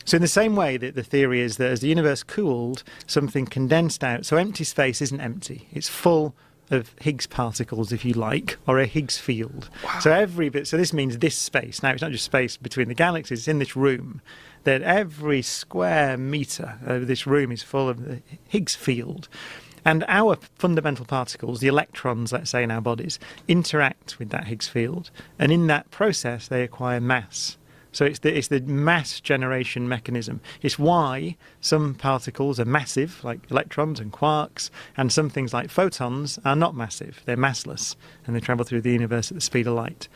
So in the same way that the theory is that as the universe cooled, something condensed out. So empty space isn't empty. It's full of Higgs particles, if you like, or a Higgs field. Wow. So this means this space. Now, it's not just space between the galaxies, it's in this room, that every square metre of this room is full of the Higgs field. And our fundamental particles, the electrons, let's say, in our bodies, interact with that Higgs field. And in that process, they acquire mass. So it's the mass generation mechanism. It's why some particles are massive, like electrons and quarks, and some things like photons are not massive. They're massless, and they travel through the universe at the speed of light.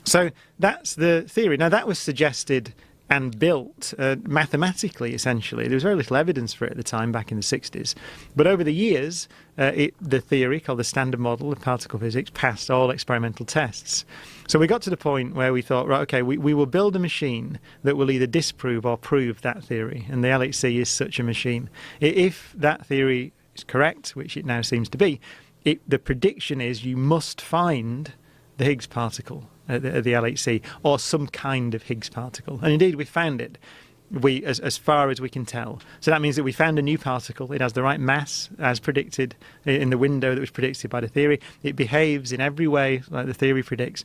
So that's the theory. Now, that was suggested and built mathematically, essentially. There was very little evidence for it at the time, back in the 60s. But over the years, the theory, called the Standard Model of Particle Physics, passed all experimental tests. So we got to the point where we thought, right, okay, we will build a machine that will either disprove or prove that theory, and the LHC is such a machine. If that theory is correct, which it now seems to be, the prediction is you must find the Higgs particle at the LHC, or some kind of Higgs particle. And indeed, we found it, as far as we can tell. So that means that we found a new particle. It has the right mass, as predicted in the window that was predicted by the theory. It behaves in every way like the theory predicts.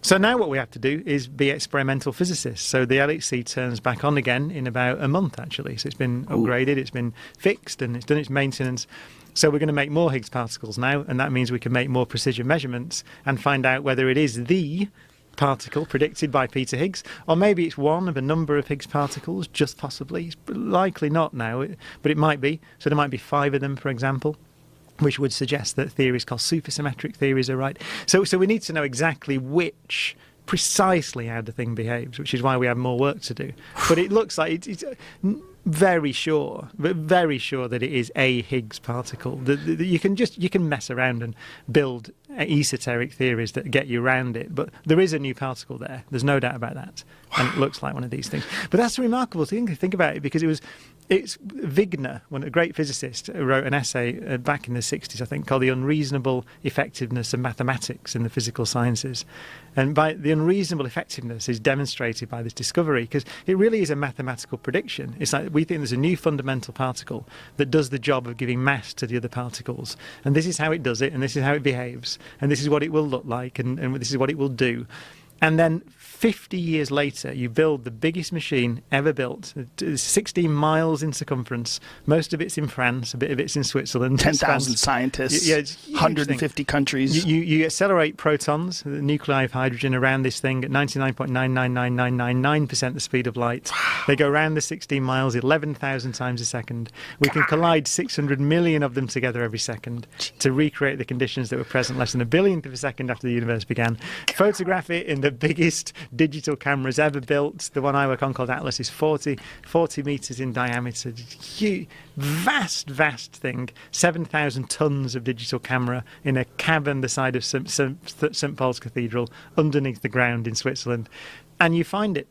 So now what we have to do is be experimental physicists. So the LHC turns back on again in about a month, actually. So it's been upgraded, it's been fixed, and it's done its maintenance. So we're going to make more Higgs particles now, and that means we can make more precision measurements and find out whether it is the particle predicted by Peter Higgs, or maybe it's one of a number of Higgs particles, just possibly. It's likely not now, but it might be. So there might be 5 of them, for example, which would suggest that theories called supersymmetric theories are right. So we need to know exactly precisely how the thing behaves, which is why we have more work to do. But it looks like it's very sure that it is a Higgs particle. You can mess around and build esoteric theories that get you around it, but there is a new particle there. There's no doubt about that, and it looks like one of these things. But that's a remarkable thing to think about it, because it's Wigner, a great physicist, wrote an essay back in the 60s, I think, called The Unreasonable Effectiveness of Mathematics in the Physical Sciences. And by the unreasonable effectiveness is demonstrated by this discovery, because it really is a mathematical prediction. It's like we think there's a new fundamental particle that does the job of giving mass to the other particles. And this is how it does it, and this is how it behaves, and this is what it will look like, and this is what it will do. And then 50 years later, you build the biggest machine ever built, 16 miles in circumference. Most of it's in France, a bit of it's in Switzerland. 10,000 scientists, 150 countries. You accelerate protons, the nuclei of hydrogen, around this thing at 99.999999% the speed of light. Wow. They go around the 16 miles 11,000 times a second. We can collide 600 million of them together every second to recreate the conditions that were present less than a billionth of a second after the universe began. Photograph it in the biggest digital cameras ever built. The one I work on, called Atlas, is 40 meters in diameter. Huge, vast thing. 7,000 tons of digital camera in a cavern the size of St. Paul's Cathedral underneath the ground in Switzerland. And you find it.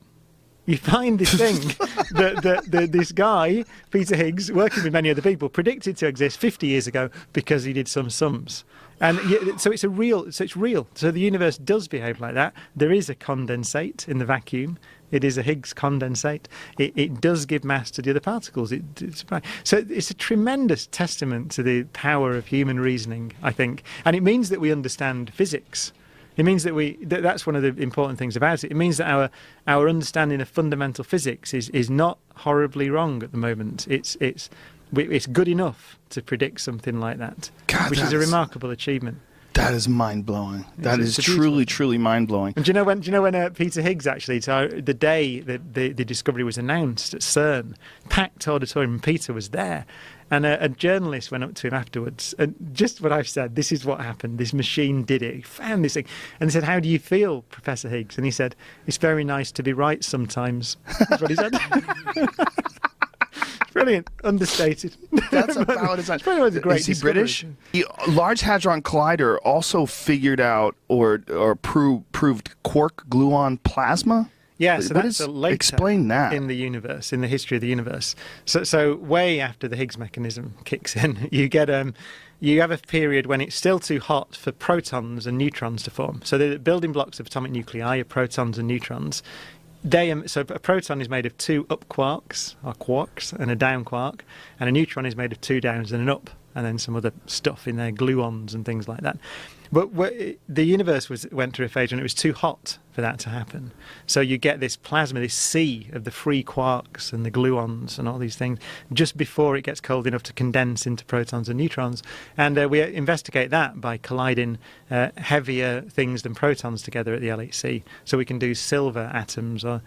You find this thing that this guy, Peter Higgs, working with many other people, predicted to exist 50 years ago because he did some sums. And so it's real. So the universe does behave like that. There is a condensate in the vacuum. It is a Higgs condensate. It does give mass to the other particles. So it's a tremendous testament to the power of human reasoning, I think. And it means that we understand physics. It means that that's one of the important things about it. It means that our understanding of fundamental physics is not horribly wrong at the moment. It's good enough to predict something like that, which is a remarkable achievement. That is mind-blowing. That is truly mind-blowing. And do you know when Peter Higgs, actually, the day that the discovery was announced at CERN, packed auditorium, and Peter was there, and a journalist went up to him afterwards, and just what I've said, this is what happened, this machine did it, he found this thing, and he said, "How do you feel, Professor Higgs?" And he said, "It's very nice to be right sometimes." That's what he said. Brilliant, understated. That's about as much. Is he British? The Large Hadron Collider also figured out or proved quark gluon plasma. Yeah, so that's a later explain that in the universe, in the history of the universe. So way after the Higgs mechanism kicks in, you have a period when it's still too hot for protons and neutrons to form. So the building blocks of atomic nuclei are protons and neutrons. So a proton is made of 2 up quarks, or quarks, and a down quark, and a neutron is made of 2 downs and an up, and then some other stuff in there, gluons and things like that. But the universe went through a phase when it was too hot for that to happen. So you get this plasma, this sea of the free quarks and the gluons and all these things just before it gets cold enough to condense into protons and neutrons. And we investigate that by colliding heavier things than protons together at the LHC. So we can do silver atoms or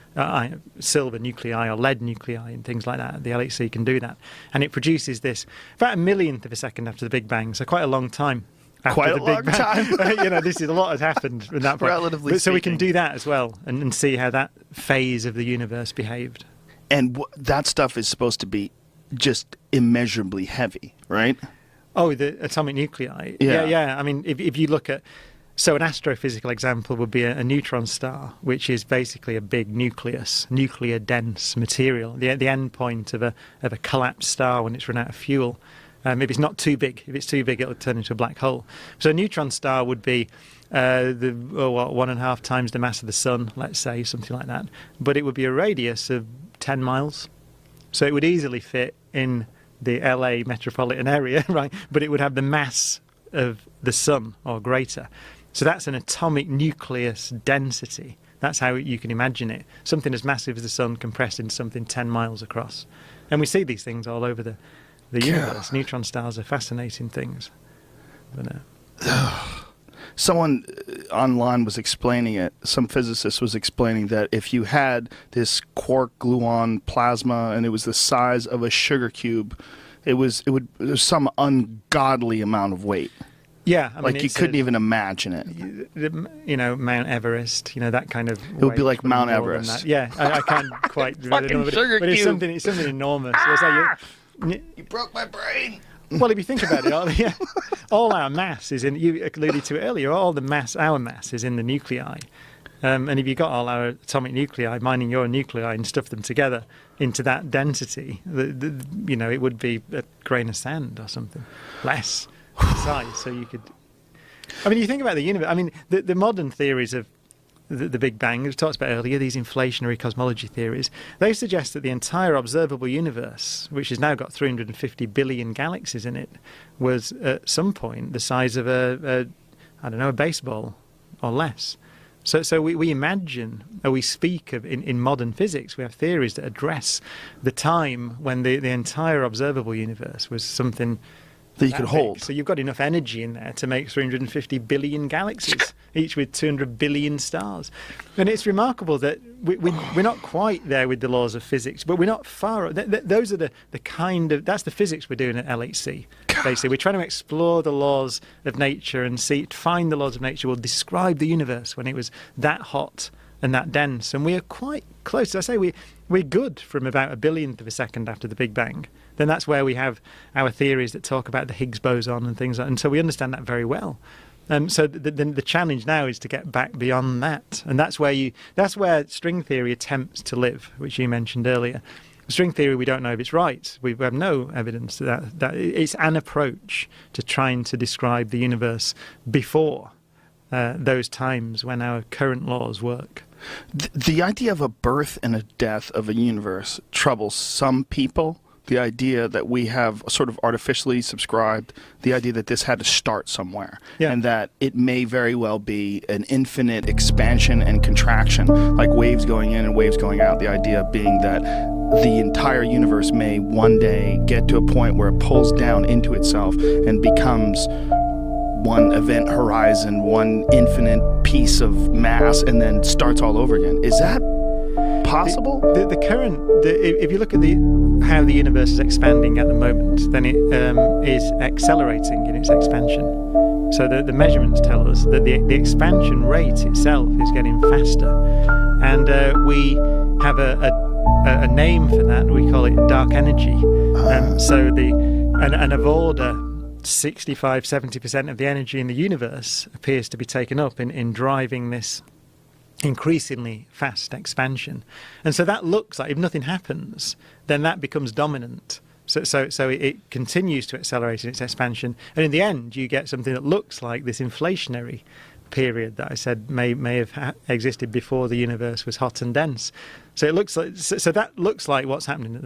silver nuclei or lead nuclei and things like that. The LHC can do that. And it produces this about a millionth of a second after the Big Bang, so quite a long time. Quite a long time. This is a lot has happened in that point. Relatively so we can do that as well and see how that phase of the universe behaved. And that stuff is supposed to be just immeasurably heavy, right? Oh, the atomic nuclei. Yeah. I mean, if you look at... So an astrophysical example would be a neutron star, which is basically a big nucleus, nuclear-dense material, the end point of a collapsed star when it's run out of fuel. If it's not too big. If it's too big, it'll turn into a black hole. So a neutron star would be 1.5 times the mass of the sun, let's say, something like that. But it would be a radius of 10 miles. So it would easily fit in the LA metropolitan area, right? But it would have the mass of the sun or greater. So that's an atomic nucleus density. That's how you can imagine it. Something as massive as the sun compressed into something 10 miles across. And we see these things all over the universe. Neutron stars are fascinating things. But, someone online was explaining it. Some physicist was explaining that if you had this quark gluon plasma and it was the size of a sugar cube, it was some ungodly amount of weight. Yeah, I mean, you couldn't even imagine it. Mount Everest, that kind of. It would be like Mount Everest. Yeah, I can't quite remember, but it's something enormous. You broke my brain. Well, if you think about it, all our mass is in. You alluded to it earlier. Our mass is in the nuclei, and if you got all our atomic nuclei, mining your nuclei and stuff them together into that density, it would be a grain of sand or something less size. So you could. I mean, you think about the universe. I mean, the modern theories of the Big Bang, we talked about earlier, these inflationary cosmology theories, they suggest that the entire observable universe, which has now got 350 billion galaxies in it, was at some point the size of a baseball or less. So we imagine, or we speak of, in modern physics, we have theories that address the time when the entire observable universe was something that you could hold. So you've got enough energy in there to make 350 billion galaxies, each with 200 billion stars. And it's remarkable that we're not quite there with the laws of physics, but we're not far. Those are the that's the physics we're doing at LHC. Basically, we're trying to explore the laws of nature and find the laws of nature will describe the universe when it was that hot and that dense. And we are quite close. I say we're good from about a billionth of a second after the Big Bang. Then that's where we have our theories that talk about the Higgs boson and things like that. And so we understand that very well. So the challenge now is to get back beyond that. And that's where string theory attempts to live, which you mentioned earlier. String theory, we don't know if it's right. We have no evidence that it's an approach to trying to describe the universe before those times when our current laws work. The idea of a birth and a death of a universe troubles some people. The idea that we have sort of artificially subscribed, the idea that this had to start somewhere, and that it may very well be an infinite expansion and contraction, like waves going in and waves going out. The idea being that the entire universe may one day get to a point where it pulls down into itself and becomes one event horizon, one infinite piece of mass, and then starts all over again. Is that possible? If you look at how the universe is expanding at the moment, then it is accelerating in its expansion. So the measurements tell us that the expansion rate itself is getting faster, and we have a name for that. We call it dark energy. And of order 65-70% of the energy in the universe appears to be taken up in driving this increasingly fast expansion. And so that looks like, if nothing happens, then that becomes dominant. So it continues to accelerate in its expansion. And in the end, you get something that looks like this inflationary period that I said may have existed before the universe was hot and dense. So it looks like that looks like what's happening at the